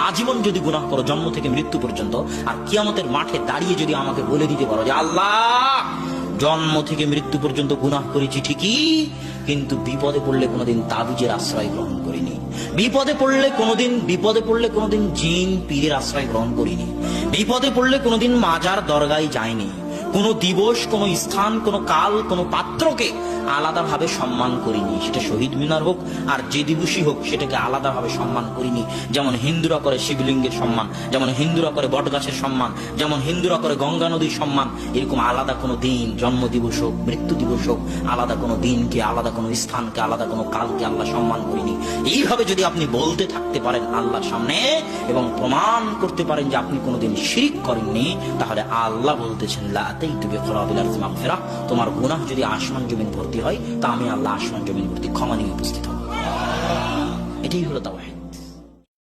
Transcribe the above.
আজীবন যদি গুনাহ করো জন্ম থেকে মৃত্যু পর্যন্ত, আর কিয়ামতের মাঠে দাঁড়িয়ে যদি আমাকে বলে দিতে পারো যে আল্লাহ জন্ম থেকে মৃত্যু পর্যন্ত গুনাহ করেছি ঠিকই, কিন্তু বিপদে পড়লে কোনোদিন তাবিজের আশ্রয় গ্রহণ করিনি, বিপদে পড়লে কোনোদিন জিন পীরের আশ্রয় গ্রহণ করিনি, বিপদে পড়লে কোনোদিন মাজার দরগায় যায়নি, কোনো দিবস, কোনো স্থান, কোনো কাল, কোনো পাত্রকে আলাদাভাবে সম্মান করিনি, সেটা শহীদ মিনার হোক আর যে দিবসই হোক সেটাকে আলাদাভাবে সম্মান করিনি। যেমন হিন্দুরা করে শিবলিঙ্গের সম্মান, যেমন হিন্দুরা করে বটগাছের সম্মান, যেমন হিন্দুরা করে গঙ্গা নদীর সম্মান, এরকম আলাদা কোনো দিন, জন্ম দিবস হোক, মৃত্যু দিবস হোক, আলাদা কোনো দিনকে, আলাদা কোনো স্থানকে, আলাদা কোনো কালকে আল্লাহ সম্মান করিনি। এইভাবে যদি আপনি বলতে থাকতে পারেন আল্লাহর সামনে এবং প্রমাণ করতে পারেন যে আপনি কোনোদিন শিরক করেননি, তাহলে আল্লাহ বলতেছেন লা আতাইতু বিকরাবিল আরদি মাগফিরাহ, তোমার গুনাহ যদি আসমান জমিন ভর্তি হয় তা আমি আল্লাহ আসমান জমিন ভর্তি ক্ষমা নিয়ে উপস্থিত হব। এটাই হলো তাওহীদ।